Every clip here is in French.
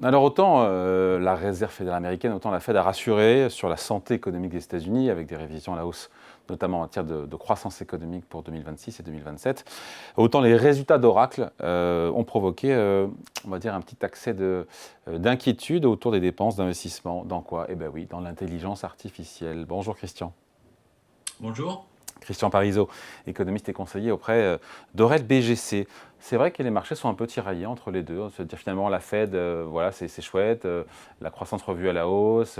Alors autant la Réserve fédérale américaine, autant la Fed a rassuré sur la santé économique des États-Unis avec des révisions à la hausse, notamment en matière de croissance économique pour 2026 et 2027. Autant les résultats d'Oracle ont provoqué, on va dire, un petit accès d'inquiétude autour des dépenses d'investissement. Dans quoi? Eh bien oui, dans l'intelligence artificielle. Bonjour Christian. Bonjour. Christian Parizeau, économiste et conseiller auprès d'Aurel BGC. C'est vrai que les marchés sont un peu tiraillés entre les deux. On se dit finalement la Fed, voilà, c'est chouette, la croissance revue à la hausse,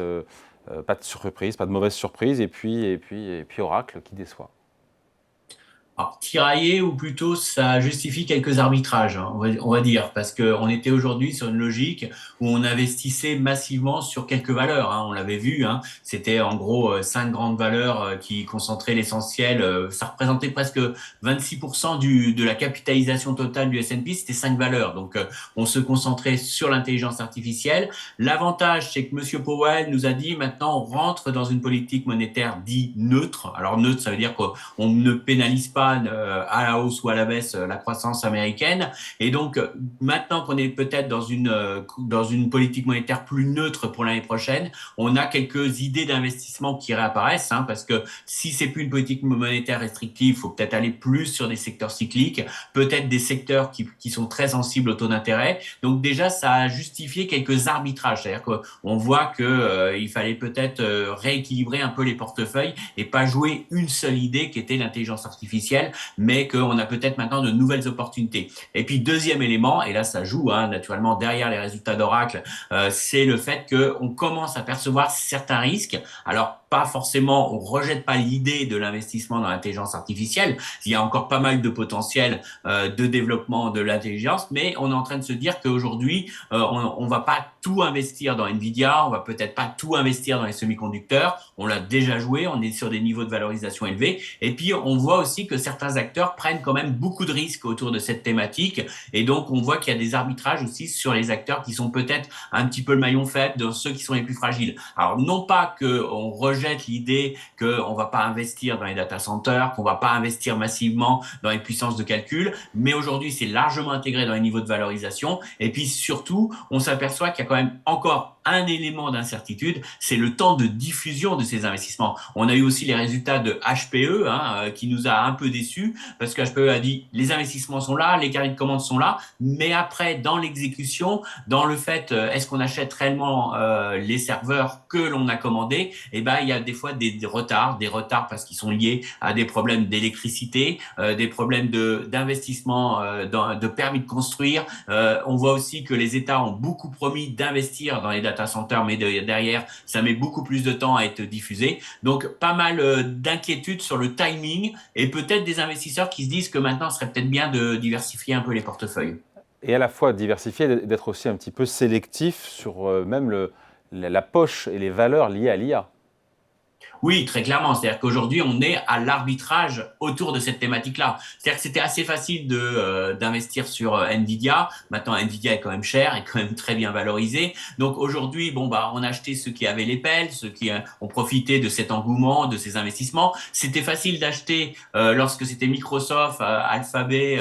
pas de surprise, pas de mauvaise surprise, et puis Oracle qui déçoit. Alors, tiraillé ou plutôt ça justifie quelques arbitrages, hein, on va dire, parce qu'on était aujourd'hui sur une logique où on investissait massivement sur quelques valeurs. Hein, on l'avait vu, hein, c'était en gros 5 grandes valeurs qui concentraient l'essentiel. Ça représentait presque 26% de la capitalisation totale du S&P, c'était 5 valeurs. Donc on se concentrait sur l'intelligence artificielle. L'avantage, c'est que Monsieur Powell nous a dit maintenant on rentre dans une politique monétaire dite neutre. Alors neutre, ça veut dire qu'on ne pénalise pas à la hausse ou à la baisse la croissance américaine. Et donc, maintenant qu'on est peut-être dans une politique monétaire plus neutre pour l'année prochaine, on a quelques idées d'investissement qui réapparaissent, hein, parce que si c'est plus une politique monétaire restrictive, il faut peut-être aller plus sur des secteurs cycliques, peut-être des secteurs qui sont très sensibles au taux d'intérêt. Donc déjà, ça a justifié quelques arbitrages. C'est-à-dire qu'on voit qu'il fallait peut-être rééquilibrer un peu les portefeuilles et pas jouer une seule idée qui était l'intelligence artificielle, mais qu'on a peut-être maintenant de nouvelles opportunités. Et puis deuxième élément, et là ça joue naturellement derrière les résultats d'Oracle, c'est le fait qu'on commence à percevoir certains risques. Alors pas forcément, on rejette pas l'idée de l'investissement dans l'intelligence artificielle. Il y a encore pas mal de potentiel de développement de l'intelligence, mais on est en train de se dire qu'aujourd'hui, on va pas tout investir dans Nvidia, on va peut-être pas tout investir dans les semi-conducteurs. On l'a déjà joué, on est sur des niveaux de valorisation élevés. Et puis on voit aussi que certains acteurs prennent quand même beaucoup de risques autour de cette thématique. Et donc on voit qu'il y a des arbitrages aussi sur les acteurs qui sont peut-être un petit peu le maillon faible de ceux qui sont les plus fragiles. Alors non pas qu'on rejette l'idée qu'on va pas investir dans les data centers, qu'on va pas investir massivement dans les puissances de calcul, mais aujourd'hui c'est largement intégré dans les niveaux de valorisation. Et puis surtout, on s'aperçoit qu'il y a quand même encore un élément d'incertitude, c'est le temps de diffusion de ces investissements. On a eu aussi les résultats de HPE, qui nous a un peu déçus, parce que HPE a dit les investissements sont là, les carnets de commandes sont là, mais après, dans l'exécution, dans le fait, est-ce qu'on achète réellement les serveurs que l'on a commandés, eh ben, il y a des fois des retards parce qu'ils sont liés à des problèmes d'électricité, des problèmes d'investissement, de permis de construire. On voit aussi que les États ont beaucoup promis d'investir dans les data centers, mais derrière, ça met beaucoup plus de temps à être diffusé. Donc, pas mal d'inquiétudes sur le timing et peut-être des investisseurs qui se disent que maintenant, ce serait peut-être bien de diversifier un peu les portefeuilles. Et à la fois diversifier et d'être aussi un petit peu sélectif sur même la poche et les valeurs liées à l'IA. Oui, très clairement. C'est-à-dire qu'aujourd'hui, on est à l'arbitrage autour de cette thématique-là. C'est-à-dire que c'était assez facile d'investir sur Nvidia. Maintenant, Nvidia est quand même cher, est quand même très bien valorisé. Donc aujourd'hui, bon bah, on a acheté ceux qui avaient les pelles, ceux qui ont profité de cet engouement, de ces investissements. C'était facile d'acheter lorsque c'était Microsoft, Alphabet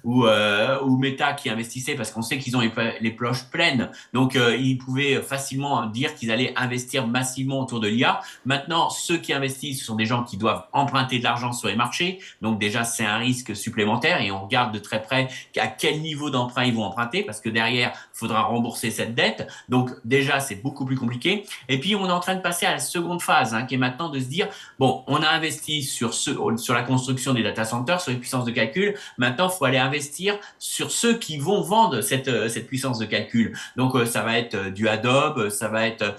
ou Meta qui investissaient parce qu'on sait qu'ils ont les poches pleines. Donc ils pouvaient facilement dire qu'ils allaient investir massivement autour de l'IA. Maintenant, ceux qui investissent sont des gens qui doivent emprunter de l'argent sur les marchés. Donc déjà, c'est un risque supplémentaire et on regarde de très près à quel niveau d'emprunt ils vont emprunter parce que derrière, il faudra rembourser cette dette. Donc déjà, c'est beaucoup plus compliqué. Et puis, on est en train de passer à la seconde phase, qui est maintenant de se dire, bon, on a investi sur la construction des data centers, sur les puissances de calcul. Maintenant, il faut aller investir sur ceux qui vont vendre cette puissance de calcul. Donc, ça va être du Adobe, ça va être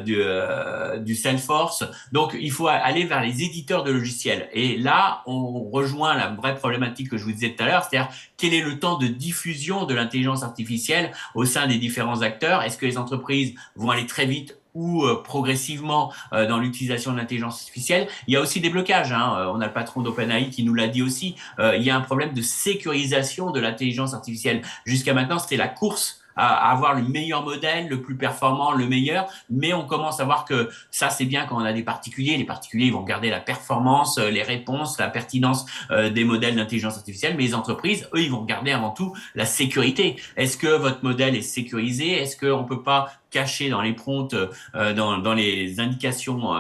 du Salesforce. Donc, il faut aller vers les éditeurs de logiciels. Et là, on rejoint la vraie problématique que je vous disais tout à l'heure, c'est-à-dire quel est le temps de diffusion de l'intelligence artificielle au sein des différents acteurs? Est-ce que les entreprises vont aller très vite ou progressivement dans l'utilisation de l'intelligence artificielle? Il y a aussi des blocages. On a le patron d'OpenAI qui nous l'a dit aussi. Il y a un problème de sécurisation de l'intelligence artificielle. Jusqu'à maintenant, c'était la course à avoir le meilleur modèle, le plus performant, le meilleur, mais on commence à voir que ça, c'est bien quand on a des particuliers. Les particuliers, ils vont regarder la performance, les réponses, la pertinence des modèles d'intelligence artificielle, mais les entreprises, eux, ils vont regarder avant tout la sécurité. Est-ce que votre modèle est sécurisé? Est-ce qu'on peut pas caché dans les prompts, dans les indications,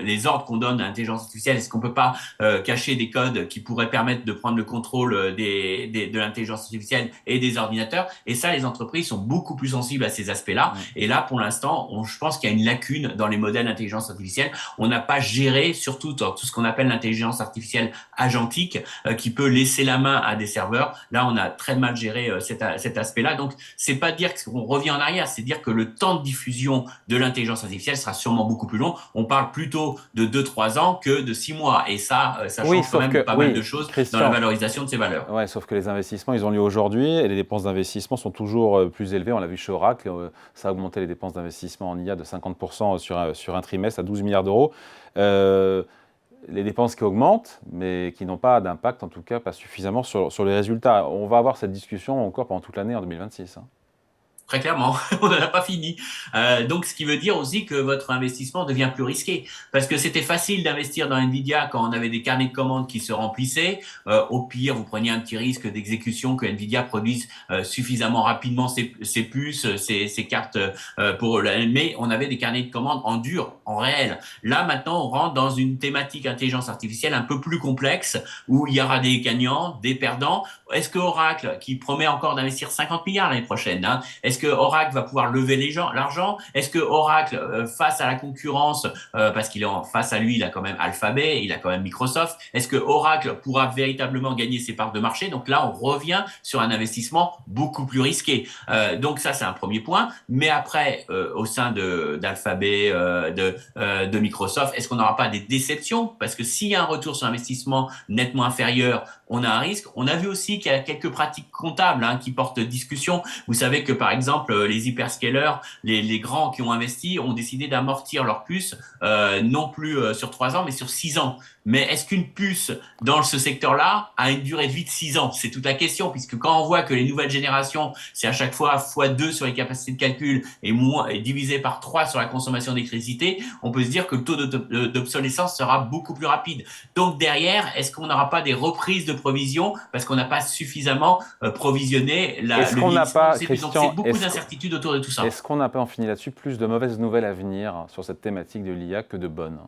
les ordres qu'on donne à l'intelligence artificielle, est-ce qu'on peut pas cacher des codes qui pourraient permettre de prendre le contrôle de l'intelligence artificielle et des ordinateurs? Et ça, les entreprises sont beaucoup plus sensibles à ces aspects-là. Et là, pour l'instant, je pense qu'il y a une lacune dans les modèles d'intelligence artificielle. On n'a pas géré, surtout tout ce qu'on appelle l'intelligence artificielle agentique, qui peut laisser la main à des serveurs. Là, on a très mal géré cet aspect-là. Donc, c'est pas dire qu'on revient en arrière, c'est dire que le temps de diffusion de l'intelligence artificielle sera sûrement beaucoup plus long. On parle plutôt de 2-3 ans que de 6 mois. Et ça change quand même pas mal de choses Christian, dans la valorisation de ces valeurs. Oui, sauf que les investissements, ils ont lieu aujourd'hui et les dépenses d'investissement sont toujours plus élevées. On l'a vu chez Oracle, ça a augmenté les dépenses d'investissement en IA de 50% sur un trimestre à 12 milliards d'euros. Les dépenses qui augmentent, mais qui n'ont pas d'impact, en tout cas pas suffisamment sur les résultats. On va avoir cette discussion encore pendant toute l'année en 2026. Très clairement, on n'en a pas fini. Donc, ce qui veut dire aussi que votre investissement devient plus risqué. Parce que c'était facile d'investir dans Nvidia quand on avait des carnets de commandes qui se remplissaient. Au pire, vous preniez un petit risque d'exécution que Nvidia produise suffisamment rapidement ses puces, ses cartes mais on avait des carnets de commandes en dur, en réel. Là, maintenant, on rentre dans une thématique intelligence artificielle un peu plus complexe où il y aura des gagnants, des perdants. Est-ce que Oracle, qui promet encore d'investir 50 milliards l'année prochaine, est-ce que Oracle va pouvoir lever l'argent? Est-ce que Oracle, face à la concurrence, parce qu'il est face à lui, il a quand même Alphabet, il a quand même Microsoft, est-ce que Oracle pourra véritablement gagner ses parts de marché? Donc là, on revient sur un investissement beaucoup plus risqué. Donc ça, c'est un premier point. Mais après, au sein d'Alphabet, de Microsoft, est-ce qu'on n'aura pas des déceptions? Parce que s'il y a un retour sur investissement nettement inférieur, on a un risque. On a vu aussi qu'il y a quelques pratiques comptables qui portent discussion. Vous savez que, par exemple, les hyperscalers, les grands qui ont investi, ont décidé d'amortir leur puce, non plus sur 3 ans, mais sur 6 ans. Mais est-ce qu'une puce dans ce secteur-là a une durée de vie de 6 ans? C'est toute la question, puisque quand on voit que les nouvelles générations, c'est à chaque fois x2 sur les capacités de calcul et divisé par 3 sur la consommation d'électricité, on peut se dire que le taux d'obsolescence sera beaucoup plus rapide. Donc derrière, est-ce qu'on n'aura pas des reprises de provisions parce qu'on n'a pas suffisamment provisionné est-ce qu'on n'a pas, Christian, donc c'est beaucoup d'incertitudes autour de tout ça. Est-ce qu'on n'a pas, en fini là-dessus, plus de mauvaises nouvelles à venir sur cette thématique de l'IA que de bonnes?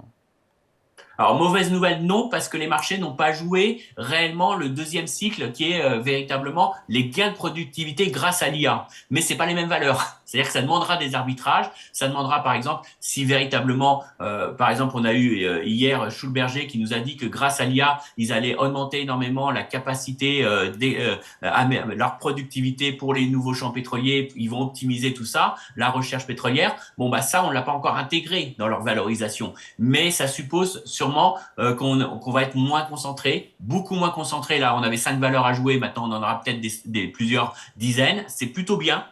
Alors, mauvaise nouvelle, non, parce que les marchés n'ont pas joué réellement le deuxième cycle qui est véritablement les gains de productivité grâce à l'IA. Mais c'est pas les mêmes valeurs. C'est-à-dire que ça demandera des arbitrages. Ça demandera, par exemple, si véritablement, par exemple, on a eu hier Schulberger qui nous a dit que grâce à l'IA, ils allaient augmenter énormément la capacité, leur productivité pour les nouveaux champs pétroliers. Ils vont optimiser tout ça, la recherche pétrolière. Bon, bah ça, on l'a pas encore intégré dans leur valorisation. Mais ça suppose sûrement qu'on va être moins concentré, beaucoup moins concentré. Là, on avait 5 valeurs à jouer. Maintenant, on en aura peut-être plusieurs dizaines. C'est plutôt bien.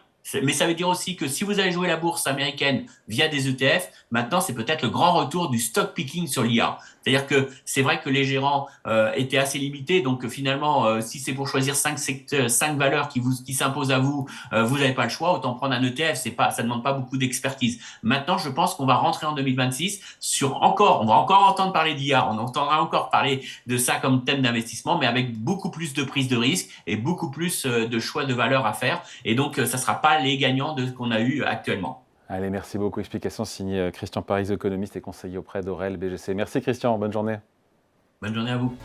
Mais ça veut dire aussi que si vous avez joué la bourse américaine via des ETF, maintenant c'est peut-être le grand retour du stock picking sur l'IA. C'est-à-dire que c'est vrai que les gérants étaient assez limités, donc finalement, si c'est pour choisir 5 valeurs qui s'imposent à vous, vous n'avez pas le choix, autant prendre un ETF, ça demande pas beaucoup d'expertise. Maintenant, je pense qu'on va rentrer en 2026 on va encore entendre parler d'IA, on entendra encore parler de ça comme thème d'investissement, mais avec beaucoup plus de prise de risque et beaucoup plus de choix de valeurs à faire. Et donc, ça sera pas les gagnants de ce qu'on a eu actuellement. Allez, merci beaucoup. Explication signée Christian Parizeau, économiste et conseiller auprès d'Aurel BGC. Merci Christian, bonne journée. Bonne journée à vous.